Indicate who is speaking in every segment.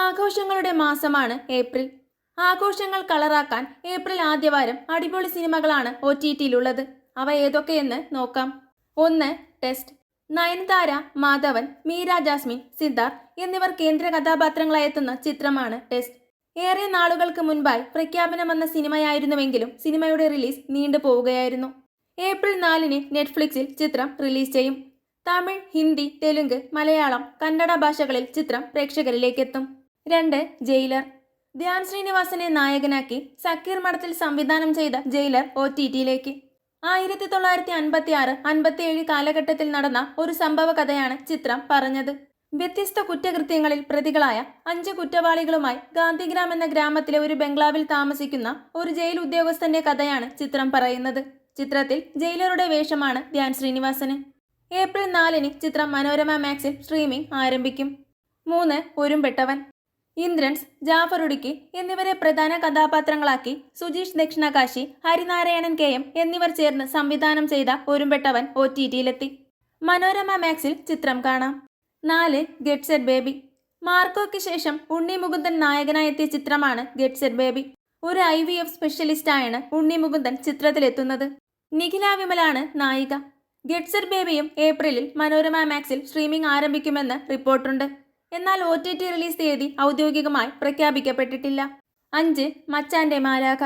Speaker 1: ആഘോഷങ്ങളുടെ മാസമാണ് ഏപ്രിൽ. ആഘോഷങ്ങൾ കളറാക്കാൻ ഏപ്രിൽ ആദ്യവാരം അടിപൊളി സിനിമകളാണ് OTTയിലുള്ളത്. അവ ഏതൊക്കെയെന്ന് നോക്കാം. 1. ടെസ്റ്റ്. നയൻതാര, മാധവൻ, മീര ജാസ്മിൻ, സിദ്ധാർത്ഥ് എന്നിവർ കേന്ദ്ര കഥാപാത്രങ്ങളായെത്തുന്ന ചിത്രമാണ് ടെസ്റ്റ്. ഏറെ നാളുകൾക്ക് മുൻപായി പ്രഖ്യാപനം വന്ന സിനിമയായിരുന്നുവെങ്കിലും സിനിമയുടെ റിലീസ് നീണ്ടുപോവുകയായിരുന്നു. ഏപ്രിൽ 4-ന് നെറ്റ്ഫ്ലിക്സിൽ ചിത്രം റിലീസ് ചെയ്യും. തമിഴ്, ഹിന്ദി, തെലുങ്ക്, മലയാളം, കന്നഡ ഭാഷകളിൽ ചിത്രം പ്രേക്ഷകരിലേക്കെത്തും. 2. ജയിലർ. ധ്യാൻ ശ്രീനിവാസനെ നായകനാക്കി സക്കീർ മഠത്തിൽ സംവിധാനം ചെയ്ത ജയിലർ OTTയിലേക്ക്. 1956-57 കാലഘട്ടത്തിൽ നടന്ന ഒരു സംഭവ കഥയാണ് ചിത്രം പറഞ്ഞത്. വ്യത്യസ്ത കുറ്റകൃത്യങ്ങളിൽ പ്രതികളായ 5 കുറ്റവാളികളുമായി ഗാന്ധിഗ്രാം എന്ന ഗ്രാമത്തിലെ ഒരു ബംഗ്ലാവിൽ താമസിക്കുന്ന ഒരു ജയിൽ ഉദ്യോഗസ്ഥന്റെ കഥയാണ് ചിത്രം പറയുന്നത്. ചിത്രത്തിൽ ജയിലറുടെ വേഷമാണ് ധ്യാൻ ശ്രീനിവാസന്. ഏപ്രിൽ 4-ന് ചിത്രം മനോരമ മാക്സിൽ സ്ട്രീമിംഗ് ആരംഭിക്കും. 3. ഒരുമ്പെട്ടവൻ. ഇന്ദ്രൻസ്, ജാഫറുടിക്ക് എന്നിവരെ പ്രധാന കഥാപാത്രങ്ങളാക്കി സുജീഷ് ദക്ഷിണകാശി, ഹരിനാരായണൻ KM എന്നിവർ ചേർന്ന് സംവിധാനം ചെയ്ത ഒരുമ്പെട്ടവൻ OTTയിലെത്തി. മനോരമ മാക്സിൽ ചിത്രം കാണാം. 4. Get set baby. മാർക്കോയ്ക്ക് ശേഷം ഉണ്ണി മുകുന്ദൻ നായകനായെത്തിയ ചിത്രമാണ് ഗെറ്റ് സെറ്റ് ബേബി. ഒരു IVF സ്പെഷ്യലിസ്റ്റായാണ് ഉണ്ണി മുകുന്ദൻ ചിത്രത്തിലെത്തുന്നത്. നിഖില വിമലാണ് നായിക. ഗെറ്റ് സെറ്റ് ബേബിയും ഏപ്രിലിൽ മനോരമ മാക്സിൽ സ്ട്രീമിംഗ് ആരംഭിക്കുമെന്ന് റിപ്പോർട്ടുണ്ട്. എന്നാൽ OTT റിലീസ് തീയതി ഔദ്യോഗികമായി പ്രഖ്യാപിക്കപ്പെട്ടിട്ടില്ല. 5. മച്ചാന്റെ മാലാഖ.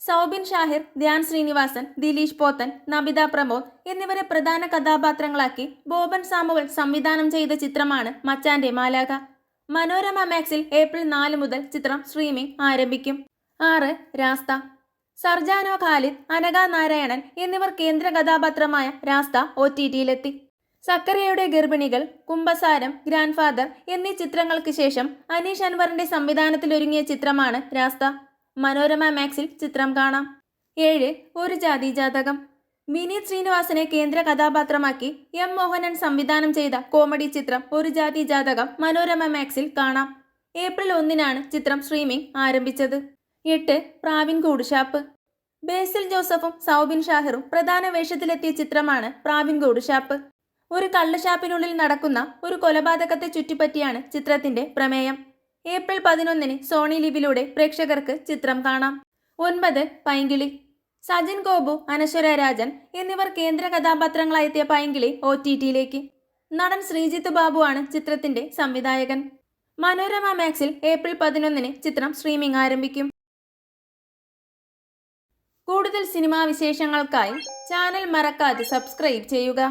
Speaker 1: സൗബിൻ ഷാഹിർ, ധ്യാൻ ശ്രീനിവാസൻ, ദിലീഷ് പോത്തൻ, നബിത പ്രമോദ് എന്നിവരെ പ്രധാന കഥാപാത്രങ്ങളാക്കി ബോബൻ സാമുവൽ സംവിധാനം ചെയ്ത ചിത്രമാണ് മച്ചാന്റെ മാലാഖ. മനോരമ മാക്സിൽ ഏപ്രിൽ 4 മുതൽ ചിത്രം സ്ട്രീമിംഗ് ആരംഭിക്കും. 6. രാസ്ത. സർജാനോ ഖാലിദ്, അനഘ നാരായണൻ എന്നിവർ കേന്ദ്ര കഥാപാത്രമായ രാസ്ത OTTയിലെത്തി. സക്കറിയയുടെ ഗർഭിണികൾ, കുംഭസാരം, ഗ്രാൻഡ് ഫാദർ എന്നീ ചിത്രങ്ങൾക്ക് ശേഷം അനീഷ് അൻവറിന്റെ സംവിധാനത്തിലൊരുങ്ങിയ ചിത്രമാണ് രാസ്ത. മനോരമ മാക്സിൽ ചിത്രം കാണാം. 7. ഒരു ജാതി ജാതകം. വിനീത് ശ്രീനിവാസനെ കേന്ദ്ര കഥാപാത്രമാക്കി M. മോഹനൻ സംവിധാനം ചെയ്ത കോമഡി ചിത്രം ഒരു ജാതി ജാതകം മനോരമ മാക്സിൽ കാണാം. ഏപ്രിൽ 1-നാണ് ചിത്രം സ്ട്രീമിംഗ് ആരംഭിച്ചത്. 8. പ്രാവിൻ കൂടുശാപ്പ്. ബേസിൽ ജോസഫും സൗബിൻ ഷാഹിറും പ്രധാന വേഷത്തിലെത്തിയ ചിത്രമാണ് പ്രാവിൻ കൂടുശാപ്പ്. ഒരു കള്ളുഷാപ്പിനുള്ളിൽ നടക്കുന്ന ഒരു കൊലപാതകത്തെ ചുറ്റിപ്പറ്റിയാണ് ചിത്രത്തിന്റെ പ്രമേയം. ഏപ്രിൽ 11-ന് സോണി ലിവിലൂടെ പ്രേക്ഷകർക്ക് ചിത്രം കാണാം. 9. പൈങ്കിളി. സജിൻ ഗോപു, അനശ്വര രാജൻ എന്നിവർ കേന്ദ്ര കഥാപാത്രങ്ങളായെത്തിയ പൈങ്കിളി OTTയിലേക്ക്. നടൻ ശ്രീജിത്ത് ബാബു ആണ് ചിത്രത്തിന്റെ സംവിധായകൻ. മനോരമ മാക്സിൽ ഏപ്രിൽ 11-ന് ചിത്രം സ്ട്രീമിംഗ് ആരംഭിക്കും. കൂടുതൽ സിനിമാ വിശേഷങ്ങൾക്കായി ചാനൽ മറക്കാതെ സബ്സ്ക്രൈബ് ചെയ്യുക.